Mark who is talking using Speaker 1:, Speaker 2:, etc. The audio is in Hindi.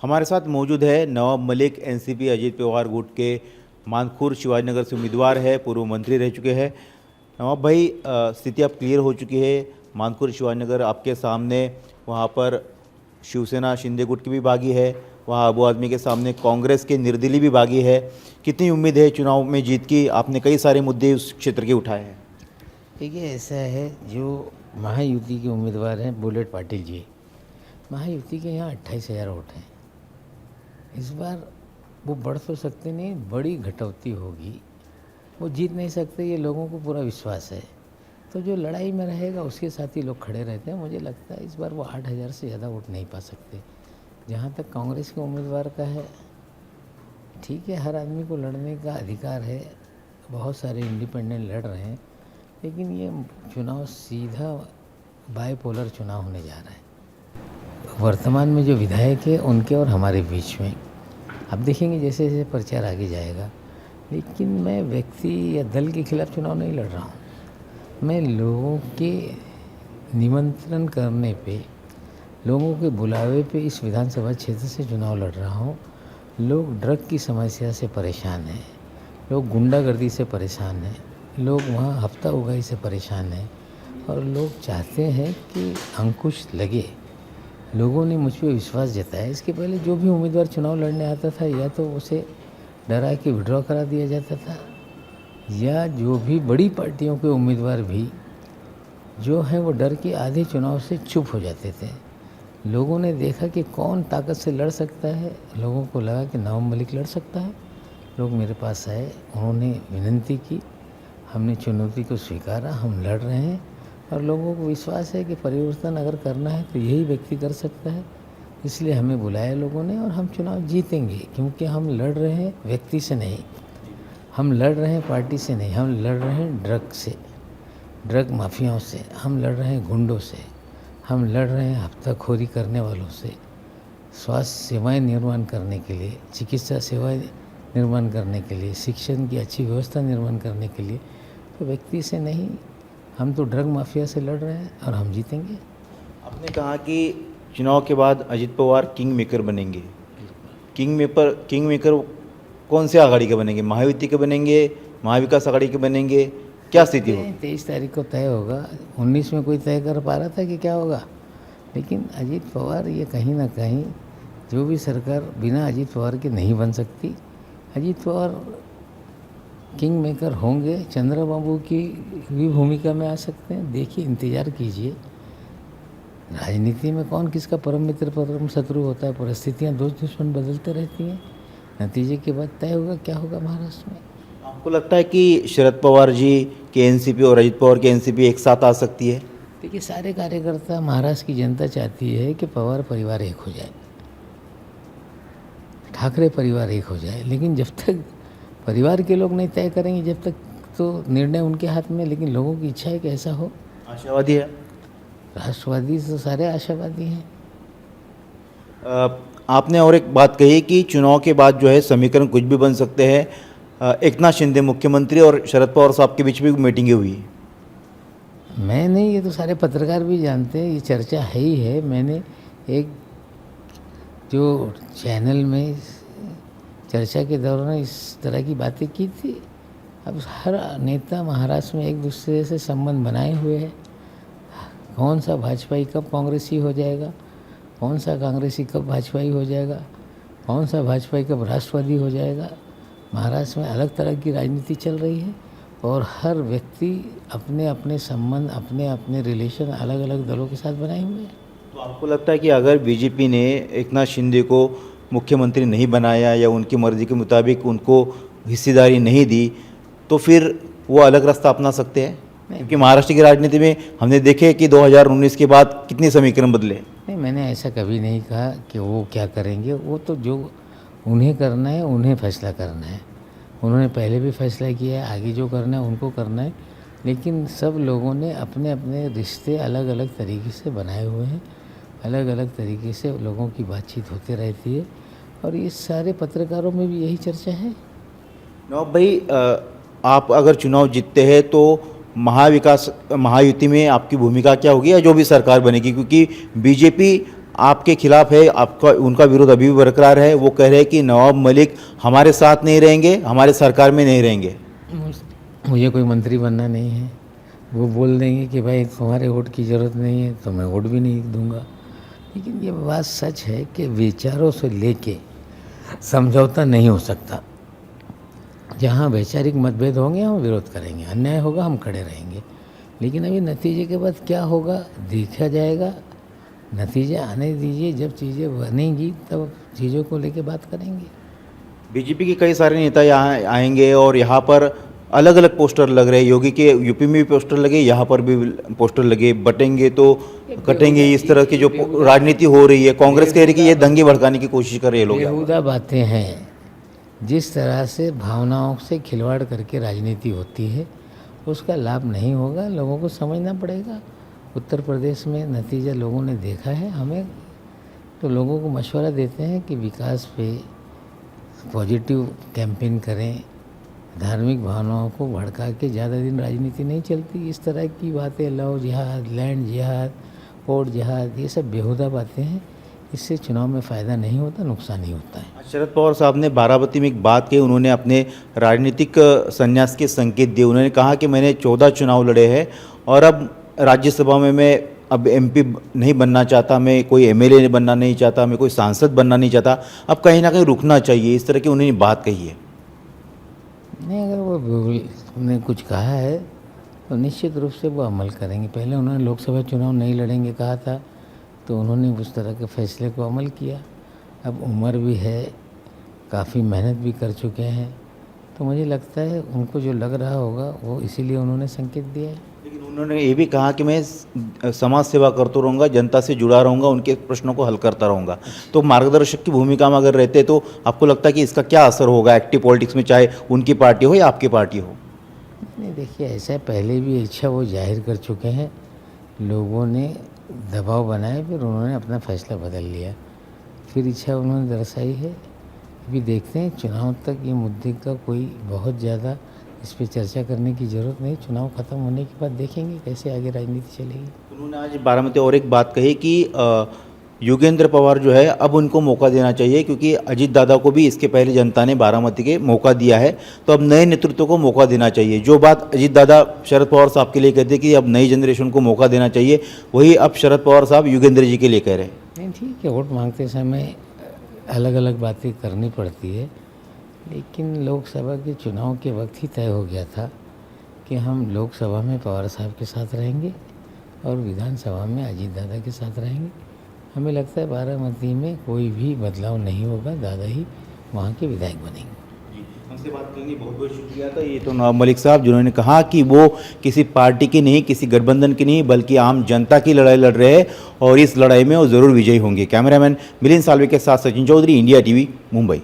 Speaker 1: हमारे साथ मौजूद है नवाब मलिक एनसीपी अजीत पवार गुट के मानखुर शिवाजीनगर से उम्मीदवार है, पूर्व मंत्री रह चुके हैं। नवाब भाई, स्थिति अब क्लियर हो चुकी है। मानखुर शिवाजीनगर आपके सामने, वहाँ पर शिवसेना शिंदे गुट की भी बागी है, वहाँ अबू आदमी के सामने कांग्रेस के निर्दलीय भी बागी है। कितनी उम्मीद है चुनाव में जीत की? आपने कई सारे मुद्दे उस क्षेत्र के उठाए हैं।
Speaker 2: देखिए, ऐसा है, जो महायुति के उम्मीदवार हैं बुलेट पाटिल जी, महायुति के यहाँ 28,000 वोट हैं। इस बार वो बढ़ तो सकते नहीं, बड़ी घटौती होगी, वो जीत नहीं सकते, ये लोगों को पूरा विश्वास है। तो जो लड़ाई में रहेगा उसके साथ ही लोग खड़े रहते हैं। मुझे लगता है इस बार वो 8,000 से ज़्यादा वोट नहीं पा सकते। जहाँ तक कांग्रेस के उम्मीदवार का है, ठीक है, हर आदमी को लड़ने का अधिकार है, बहुत सारे इंडिपेंडेंट लड़ रहे हैं, लेकिन ये चुनाव सीधा बायपोलर चुनाव होने जा रहा है। वर्तमान में जो विधायक है उनके और हमारे बीच में अब देखेंगे जैसे जैसे प्रचार आगे जाएगा। लेकिन मैं व्यक्ति या दल के खिलाफ चुनाव नहीं लड़ रहा हूँ। मैं लोगों के निमंत्रण करने पे, लोगों के बुलावे पे इस विधानसभा क्षेत्र से चुनाव लड़ रहा हूँ। लोग ड्रग की समस्या से परेशान हैं, लोग गुंडागर्दी से परेशान हैं, लोग वहाँ हफ्ता उगाही से परेशान हैं, और लोग चाहते हैं कि अंकुश लगे। लोगों ने मुझ पर विश्वास जताया। इसके पहले जो भी उम्मीदवार चुनाव लड़ने आता था, या तो उसे डरा के विड्रॉ करा दिया जाता था, या जो भी बड़ी पार्टियों के उम्मीदवार भी जो हैं वो डर के आधे चुनाव से चुप हो जाते थे। लोगों ने देखा कि कौन ताकत से लड़ सकता है। लोगों को लगा कि नवाब मलिक लड़ सकता है। लोग मेरे पास आए, उन्होंने विनती की, हमने चुनौती को स्वीकारा, हम लड़ रहे हैं, और लोगों को विश्वास है कि परिवर्तन अगर करना है तो यही व्यक्ति कर सकता है। इसलिए हमें बुलाया लोगों ने, और हम चुनाव जीतेंगे, क्योंकि हम लड़ रहे हैं व्यक्ति से नहीं, हम लड़ रहे हैं पार्टी से नहीं, हम लड़ रहे हैं ड्रग से, ड्रग माफियाओं से, हम लड़ रहे हैं गुंडों से, हम लड़ रहे हैं हफ्ताखोरी करने वालों से, स्वास्थ्य सेवाएं निर्माण करने के लिए, चिकित्सा सेवाएं निर्माण करने के लिए, शिक्षण की अच्छी व्यवस्था निर्माण करने के लिए। तो व्यक्ति से नहीं, हम तो ड्रग माफिया से लड़ रहे हैं, और हम जीतेंगे।
Speaker 1: आपने कहा कि चुनाव के बाद अजीत पवार किंग मेकर बनेंगे। किंग मेकर कौन से आघाड़ी के बनेंगे? महायुति के बनेंगे, महाविकास आघाड़ी के बनेंगे? क्या स्थिति होगी?
Speaker 2: 23 तारीख को तय होगा। 19 में कोई तय कर पा रहा था कि क्या होगा, लेकिन अजीत पवार ये कहीं ना कहीं, जो भी सरकार बिना अजीत पवार के नहीं बन सकती। अजीत पवार किंग मेकर होंगे, चंद्रबाबू की भी भूमिका में आ सकते हैं। देखिए, इंतज़ार कीजिए। राजनीति में कौन किसका परम मित्र परम शत्रु होता है, परिस्थितियाँ दोस्त दुश्मन बदलते रहती हैं। नतीजे के बाद तय होगा क्या होगा महाराष्ट्र में।
Speaker 1: आपको लगता है कि शरद पवार जी के एनसीपी और अजीत पवार के एनसीपी एक साथ आ सकती है?
Speaker 2: देखिए, सारे कार्यकर्ता, महाराष्ट्र की जनता चाहती है कि पवार परिवार एक हो जाए, ठाकरे परिवार एक हो जाए। लेकिन जब तक परिवार के लोग नहीं तय करेंगे, जब तक, तो निर्णय उनके हाथ में। लेकिन लोगों की इच्छा है कि ऐसा हो।
Speaker 1: आशावादी है?
Speaker 2: राष्ट्रवादी तो सारे आशावादी हैं।
Speaker 1: आपने और एक बात कही कि चुनाव के बाद जो है समीकरण कुछ भी बन सकते हैं। एकनाथ शिंदे मुख्यमंत्री और शरद पवार साहब के बीच भी मीटिंगें हुई।
Speaker 2: मैं नहीं, ये तो सारे पत्रकार भी जानते हैं, ये चर्चा है ही है। मैंने एक जो चैनल में चर्चा के दौरान इस तरह की बातें की थी। अब हर नेता महाराष्ट्र में एक दूसरे से संबंध बनाए हुए है। कौन सा भाजपाई कब कांग्रेसी हो जाएगा, कौन सा कांग्रेसी कब भाजपाई हो जाएगा, कौन सा भाजपाई कब राष्ट्रवादी हो जाएगा। महाराष्ट्र में अलग तरह की राजनीति चल रही है, और हर व्यक्ति अपने अपने संबंध, अपने अपने रिलेशन अलग अलग दलों के साथ बनाए हुए हैं।
Speaker 1: तो आपको लगता है कि अगर बीजेपी ने एकनाथ शिंदे को मुख्यमंत्री नहीं बनाया, या उनकी मर्जी के मुताबिक उनको हिस्सेदारी नहीं दी, तो फिर वो अलग रास्ता अपना सकते हैं? क्योंकि महाराष्ट्र की राजनीति में हमने देखे कि 2019 के बाद कितने समीकरण बदले।
Speaker 2: नहीं, मैंने ऐसा कभी नहीं कहा कि वो क्या करेंगे। वो तो जो उन्हें करना है, उन्हें फैसला करना है। उन्होंने पहले भी फैसला किया है, आगे जो करना है उनको करना है। लेकिन सब लोगों ने अपने अपने रिश्ते अलग अलग तरीके से बनाए हुए हैं, अलग अलग तरीके से लोगों की बातचीत होती रहती है, और ये सारे पत्रकारों में भी यही चर्चा है।
Speaker 1: नवाब भाई, आप अगर चुनाव जीतते हैं तो महायुति में आपकी भूमिका क्या होगी, या जो भी सरकार बनेगी? क्योंकि बीजेपी आपके खिलाफ है, आपका उनका विरोध अभी भी बरकरार है। वो कह रहे हैं कि नवाब मलिक हमारे साथ नहीं रहेंगे, हमारे सरकार में नहीं रहेंगे।
Speaker 2: मुझे कोई मंत्री बनना नहीं है। वो बोल देंगे कि भाई तुम्हारे वोट की ज़रूरत नहीं है तो मैं वोट भी नहीं दूंगा। लेकिन ये बात सच है कि विचारों से लेके समझौता नहीं हो सकता। जहाँ वैचारिक मतभेद होंगे हम विरोध करेंगे, अन्याय होगा हम खड़े रहेंगे। लेकिन अभी नतीजे के बाद क्या होगा देखा जाएगा। नतीजे आने दीजिए, जब चीज़ें बनेंगी तब चीज़ों को लेके बात करेंगे।
Speaker 1: बीजेपी के कई सारे नेता यहाँ आएंगे और यहाँ पर अलग अलग पोस्टर लग रहे हैं। योगी के यूपी में भी पोस्टर लगे, यहाँ पर भी पोस्टर लगे। बटेंगे तो कटेंगे, इस तरह की जो राजनीति हो रही है। कांग्रेस कह रही है कि ये दंगे भड़काने की कोशिश कर रहे हैं लोग।
Speaker 2: बेहुदा बातें हैं। जिस तरह से भावनाओं से खिलवाड़ करके राजनीति होती है उसका लाभ नहीं होगा। लोगों को समझना पड़ेगा। उत्तर प्रदेश में नतीजा लोगों ने देखा है। हमें तो लोगों को मशवरा देते हैं कि विकास पे पॉजिटिव कैंपेन करें। धार्मिक भावनाओं को भड़का के ज़्यादा दिन राजनीति नहीं चलती। इस तरह की बातें, लव जिहाद, लैंड जिहाद, कोर्ट जिहाद, ये सब बेहुदा बातें हैं। इससे चुनाव में फ़ायदा नहीं होता, नुकसान ही होता है।
Speaker 1: शरद पवार साहब ने बाराबती में एक बात कही। उन्होंने अपने राजनीतिक संन्यास के संकेत दिए। उन्होंने कहा कि मैंने 14 चुनाव लड़े हैं और अब राज्यसभा में मैं अब एमपी नहीं बनना चाहता, मैं कोई एमएलए बनना नहीं चाहता, मैं कोई सांसद बनना नहीं चाहता, अब कहीं ना कहीं रुकना चाहिए। इस तरह की उन्होंने बात कही है।
Speaker 2: नहीं, अगर उन्होंने कुछ कहा है तो निश्चित रूप से वो अमल करेंगे। पहले उन्होंने लोकसभा चुनाव नहीं लड़ेंगे कहा था तो उन्होंने उस तरह के फैसले को अमल किया। अब उम्र भी है, काफ़ी मेहनत भी कर चुके हैं, तो मुझे लगता है उनको जो लग रहा होगा वो इसीलिए उन्होंने संकेत दिया है।
Speaker 1: लेकिन उन्होंने ये भी कहा कि मैं समाज सेवा करता रहूँगा, जनता से जुड़ा रहूँगा, उनके प्रश्नों को हल करता रहूँगा। तो मार्गदर्शक की भूमिका में अगर रहते तो आपको लगता है कि इसका क्या असर होगा एक्टिव पॉलिटिक्स में, चाहे उनकी पार्टी हो या आपकी पार्टी हो?
Speaker 2: नहीं, देखिए ऐसा है, पहले भी इच्छा वो जाहिर कर चुके हैं। लोगों ने दबाव बनाया, फिर उन्होंने अपना फैसला बदल लिया, फिर इच्छा उन्होंने दर्शाई है। अभी देखते हैं, चुनाव तक ये मुद्दे का कोई बहुत ज़्यादा इस पर चर्चा करने की ज़रूरत नहीं। चुनाव ख़त्म होने के बाद देखेंगे कैसे आगे राजनीति चलेगी।
Speaker 1: उन्होंने आज बारामती और एक बात कही कि योगेंद्र पवार जो है अब उनको मौका देना चाहिए, क्योंकि अजीत दादा को भी इसके पहले जनता ने बारामती के मौका दिया है, तो अब नए नेतृत्व को मौका देना चाहिए। जो बात अजीत दादा शरद पवार साहब के लिए कहते कि अब नई जनरेशन को मौका देना चाहिए, वही अब शरद पवार साहब योगेंद्र जी के लिए कह रहे हैं।
Speaker 2: नहीं, ठीक है, वोट मांगते समय अलग अलग बातें करनी पड़ती है, लेकिन लोकसभा के चुनाव के वक्त ही तय हो गया था कि हम लोकसभा में पवार साहब के साथ रहेंगे और विधानसभा में अजीत दादा के साथ रहेंगे। हमें लगता है बारामती में कोई भी बदलाव नहीं होगा, दादा ही वहाँ के विधायक बनेंगे।
Speaker 1: हमसे बात करने बहुत बहुत शुक्रिया था। ये तो नवाब मलिक साहब जिन्होंने कहा कि वो किसी पार्टी की नहीं, किसी गठबंधन की नहीं, बल्कि आम जनता की लड़ाई लड़ रहे हैं और इस लड़ाई में वो ज़रूर विजयी होंगे। कैमरामैन मिलिंद सालवे के साथ सचिन चौधरी, इंडिया टीवी, मुंबई।